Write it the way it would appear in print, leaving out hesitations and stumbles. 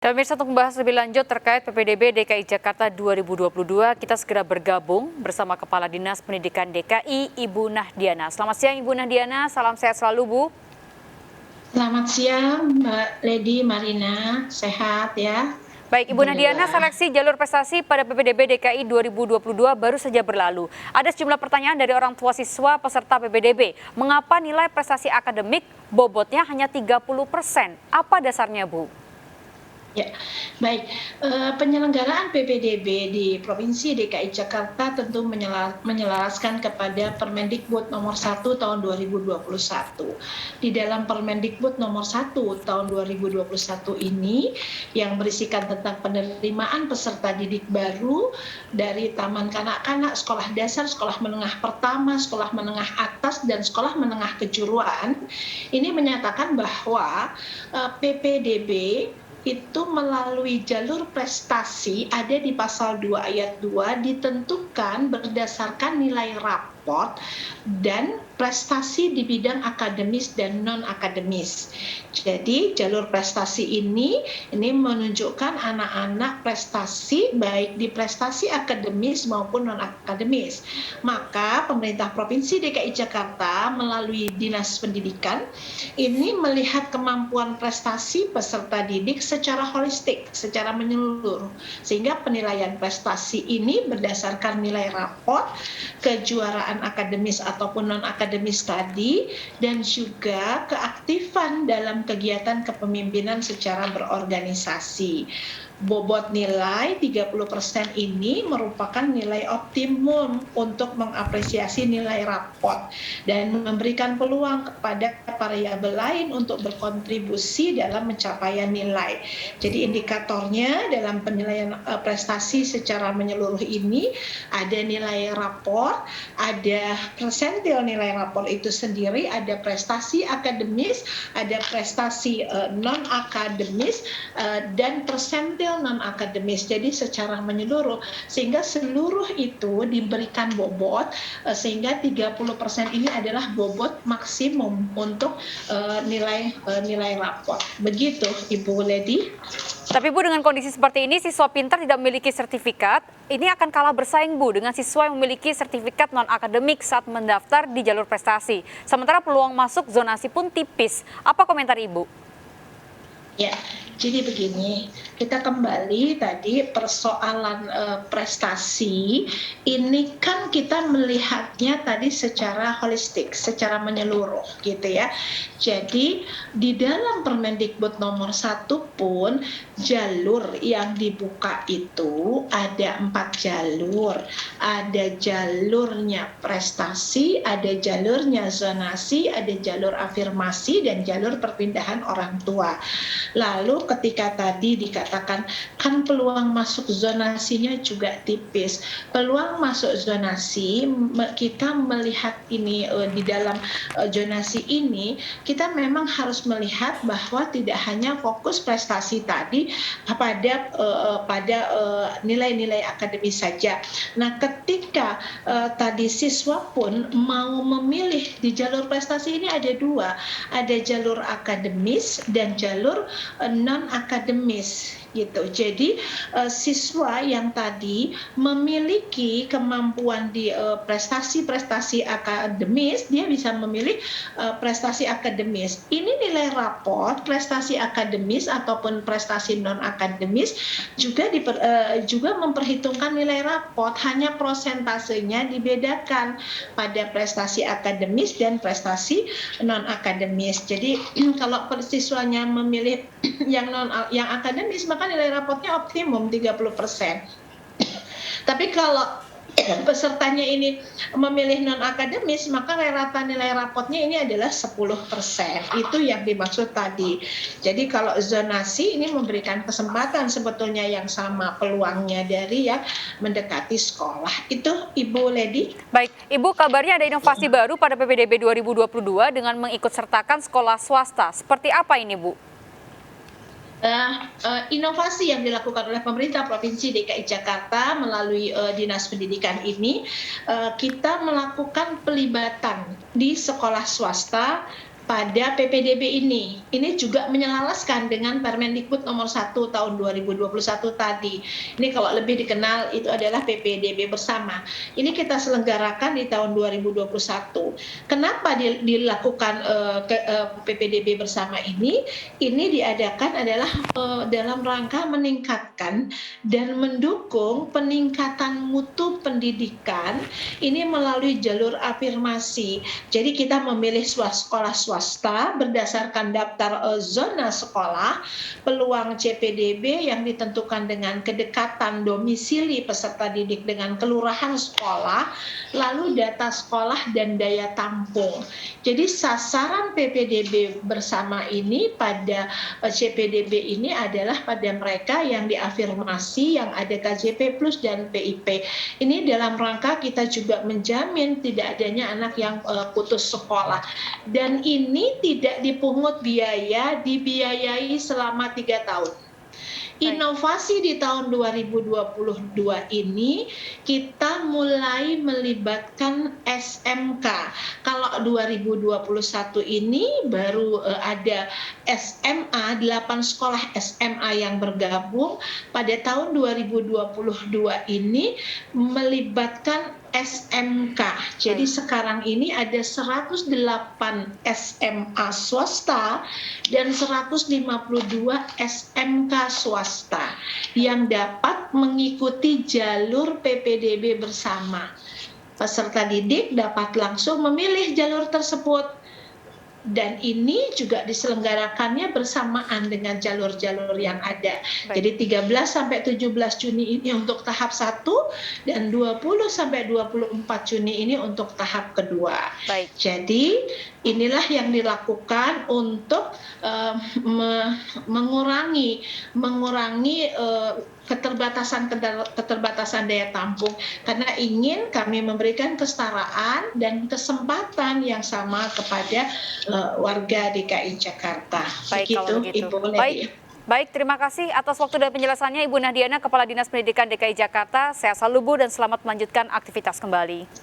Dan pemirsa, untuk membahas lebih lanjut terkait PPDB DKI Jakarta 2022, kita segera bergabung bersama Kepala Dinas Pendidikan DKI, Ibu Nahdiana. Selamat siang Ibu Nahdiana, salam sehat selalu Bu. Selamat siang Mbak Lady Marina, sehat ya? Baik Ibu Nahdiana, seleksi jalur prestasi pada PPDB DKI 2022 baru saja berlalu. Ada sejumlah pertanyaan dari orang tua siswa peserta PPDB. Mengapa nilai prestasi akademik bobotnya hanya 30%? Apa dasarnya Bu? Ya, baik. Penyelenggaraan PPDB di Provinsi DKI Jakarta tentu menyelaraskan kepada Permendikbud nomor 1 tahun 2021. Di dalam Permendikbud nomor 1 tahun 2021 ini yang berisikan tentang penerimaan peserta didik baru dari taman kanak-kanak, sekolah dasar, sekolah menengah pertama, sekolah menengah atas, dan sekolah menengah kejuruan, ini menyatakan bahwa PPDB itu melalui jalur prestasi ada di pasal 2 ayat 2 ditentukan berdasarkan nilai raport dan prestasi di bidang akademis dan non-akademis. Jadi jalur prestasi ini menunjukkan anak-anak prestasi baik di prestasi akademis maupun non-akademis. Maka pemerintah Provinsi DKI Jakarta melalui Dinas Pendidikan ini melihat kemampuan prestasi peserta didik secara holistik, secara menyeluruh. Sehingga penilaian prestasi ini berdasarkan nilai raport, kejuaraan akademis ataupun non-akademis tadi, dan juga keaktifan dalam kegiatan kepemimpinan secara berorganisasi. Bobot nilai 30% ini merupakan nilai optimum untuk mengapresiasi nilai raport dan memberikan peluang kepada variabel lain untuk berkontribusi dalam pencapaian nilai. Jadi indikatornya dalam penilaian prestasi secara menyeluruh ini ada nilai raport, ada persentil nilai raport itu sendiri, ada prestasi akademis, ada prestasi non-akademis, dan persentil non-akademis. Jadi secara menyeluruh, sehingga seluruh itu diberikan bobot, sehingga 30% ini adalah bobot maksimum untuk nilai raport. Begitu Ibu Lady. Tapi Bu, dengan kondisi seperti ini, siswa pintar tidak memiliki sertifikat, ini akan kalah bersaing Bu dengan siswa yang memiliki sertifikat non-akademik saat mendaftar di jalur prestasi. Sementara peluang masuk zonasi pun tipis. Apa komentar Ibu? Ya, jadi begini, kita kembali tadi persoalan prestasi, ini kan kita melihatnya tadi secara holistik, secara menyeluruh gitu ya. Jadi di dalam Permendikbud nomor 1 pun jalur yang dibuka itu ada 4 jalur. Ada jalurnya prestasi, ada jalurnya zonasi, ada jalur afirmasi, dan jalur perpindahan orang tua. Lalu ketika tadi dikatakan kan peluang masuk zonasinya juga tipis. Peluang masuk zonasi, kita melihat ini di dalam zonasi ini, kita memang harus melihat bahwa tidak hanya fokus prestasi tadi pada nilai-nilai akademis saja. Nah, ketika tadi siswa pun mau memilih di jalur prestasi ini ada dua, ada jalur akademis dan jalur non-akademis gitu. Jadi siswa yang tadi memiliki kemampuan di prestasi-prestasi akademis, dia bisa memilih prestasi akademis. Ini nilai raport prestasi akademis ataupun prestasi non-akademis juga memperhitungkan nilai raport, hanya prosentasenya dibedakan pada prestasi akademis dan prestasi non-akademis. Jadi kalau siswanya memilih yang akademis, maka nilai rapotnya optimum 30%. Tapi kalau pesertanya ini memilih non-akademis, maka rata nilai rapotnya ini adalah 10%. Itu yang dimaksud tadi. Jadi kalau zonasi ini memberikan kesempatan sebetulnya yang sama peluangnya dari yang mendekati sekolah. Itu Ibu Lady. Baik, Ibu, kabarnya ada inovasi baru pada PPDB 2022 dengan mengikut sertakan sekolah swasta. Seperti apa ini Bu? Inovasi yang dilakukan oleh pemerintah Provinsi DKI Jakarta melalui Dinas Pendidikan ini, kita melakukan pelibatan di sekolah swasta pada PPDB ini. Ini juga menyelaraskan dengan Permendikbud nomor 1 tahun 2021 tadi. Ini kalau lebih dikenal itu adalah PPDB bersama. Ini kita selenggarakan di tahun 2021. Kenapa dilakukan PPDB bersama ini? Ini diadakan adalah dalam rangka meningkatkan dan mendukung peningkatan mutu pendidikan ini melalui jalur afirmasi. Jadi kita memilih sekolah swasta berdasarkan daftar zona sekolah, peluang CPDB yang ditentukan dengan kedekatan domisili peserta didik dengan kelurahan sekolah, lalu data sekolah dan daya tampung. Jadi sasaran PPDB bersama ini pada CPDB ini adalah pada mereka yang diafirmasi, yang ada KJP plus dan PIP. Ini dalam rangka kita juga menjamin tidak adanya anak yang putus sekolah. Dan ini tidak dipungut biaya, dibiayai selama 3 tahun. Inovasi di tahun 2022 ini kita mulai melibatkan SMK. Kalau 2021 ini baru ada SMA, 8 sekolah SMA yang bergabung. Pada tahun 2022 ini melibatkan SMK. Jadi sekarang ini ada 108 SMA swasta dan 152 SMK swasta yang dapat mengikuti jalur PPDB bersama. Peserta didik dapat langsung memilih jalur tersebut. Dan ini juga diselenggarakannya bersamaan dengan jalur-jalur yang ada. Baik. Jadi 13 sampai 17 Juni ini untuk tahap 1 dan 20 sampai 24 Juni ini untuk tahap kedua. Baik. Jadi inilah yang dilakukan untuk mengurangi keterbatasan daya tampung, karena ingin kami memberikan kesetaraan dan kesempatan yang sama kepada warga DKI Jakarta. Baik, begitu, Ibu Nadia. Baik, terima kasih atas waktu dan penjelasannya Ibu Nahdiana, Kepala Dinas Pendidikan DKI Jakarta. Sehat selalu Bu dan selamat melanjutkan aktivitas kembali.